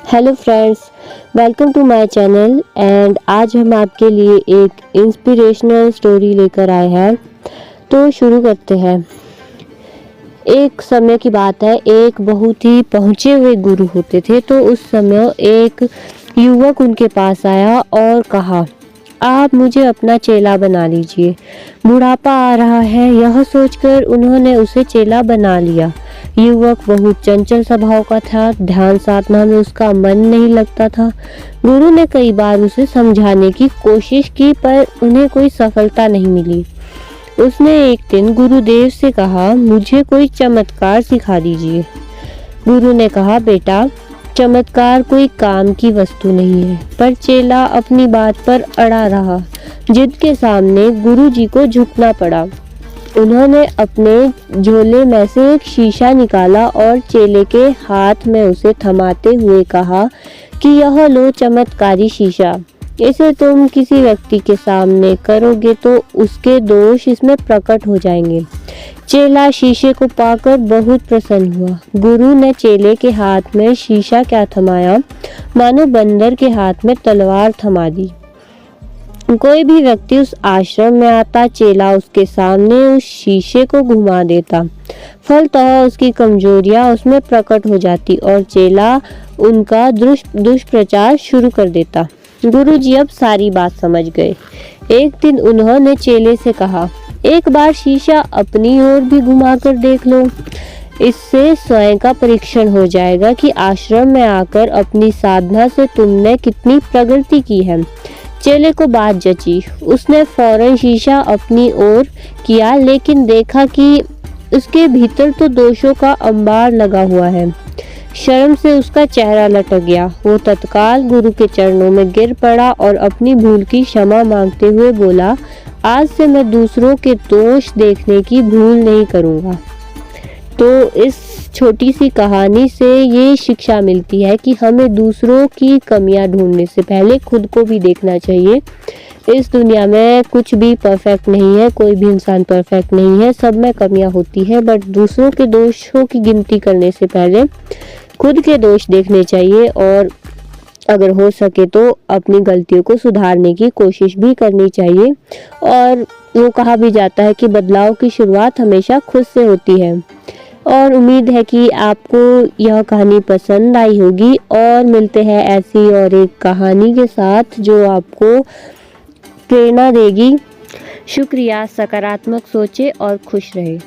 Hello friends, welcome to my channel and आज हम आपके लिए एक इंस्पिरेशनल स्टोरी लेकर आए हैं। तो शुरू करते हैं। एक समय की बात है, एक बहुत ही पहुँचे हुए गुरु होते थे। तो उस समय एक युवक उनके पास आया और कहा, आप मुझे अपना चेला बना लीजिए। बुढ़ापा आ रहा है, यह सोचकर उन्होंने उसे चेला बना लिया। युवक बहुत चंचल स्वभाव का था, ध्यान साधना में उसका मन नहीं लगता था। गुरु ने कई बार उसे समझाने की कोशिश की पर उन्हें कोई सफलता नहीं मिली। उसने एक दिन गुरुदेव से कहा, मुझे कोई चमत्कार सिखा दीजिए। गुरु ने कहा, बेटा, चमत्कार कोई काम की वस्तु नहीं है। पर चेला अपनी बात पर अड़ा रहा। जिद के सामने गुरु जी को झुकना पड़ा। उन्होंने अपने झोले में से एक शीशा निकाला और चेले के हाथ में उसे थमाते हुए कहा कि यह लो चमत्कारी शीशा। इसे तुम किसी व्यक्ति के सामने करोगे तो उसके दोष इसमें प्रकट हो जाएंगे। चेला शीशे को पाकर बहुत प्रसन्न हुआ। गुरु ने चेले के हाथ में शीशा क्या थमाया, मानो बंदर के हाथ में तलवार थमा दी। कोई भी व्यक्ति उस आश्रम में आता, चेला उसके सामने उस शीशे को घुमा देता। फलतः उसकी कमजोरियां उसमें प्रकट हो जाती और चेला उनका दुष्प्रचार शुरू कर देता। गुरुजी अब सारी बात समझ गए। एक दिन उन्होंने चेले से कहा, एक बार शीशा अपनी ओर भी घुमाकर देख लो। इससे स्वयं का परीक्षण हो जाएगा कि आश्रम में आकर अपनी साधना से तुमने कितनी प्रगति की है। चेले को बात जची। उसने फौरन शीशा अपनी ओर किया, लेकिन देखा कि उसके भीतर तो दोषों का अंबार लगा हुआ है। शर्म से उसका चेहरा लटक गया। वो तत्काल गुरु के चरणों में गिर पड़ा और अपनी भूल की क्षमा मांगते हुए बोला, आज से मैं दूसरों के दोष देखने की भूल नहीं करूँगा। तो इस छोटी सी कहानी से ये शिक्षा मिलती है कि हमें दूसरों की कमियां ढूंढने से पहले खुद को भी देखना चाहिए। इस दुनिया में कुछ भी परफेक्ट नहीं है, कोई भी इंसान परफेक्ट नहीं है, सब में कमियां होती है। बट दूसरों के दोषों की गिनती करने से पहले खुद के दोष देखने चाहिए और अगर हो सके तो अपनी गलतियों को सुधारने की कोशिश भी करनी चाहिए। और वो कहा भी जाता है कि बदलाव की शुरुआत हमेशा खुद से होती है। और उम्मीद है कि आपको यह कहानी पसंद आई होगी और मिलते हैं ऐसी और एक कहानी के साथ जो आपको प्रेरणा देगी। शुक्रिया, सकारात्मक सोचें और खुश रहें।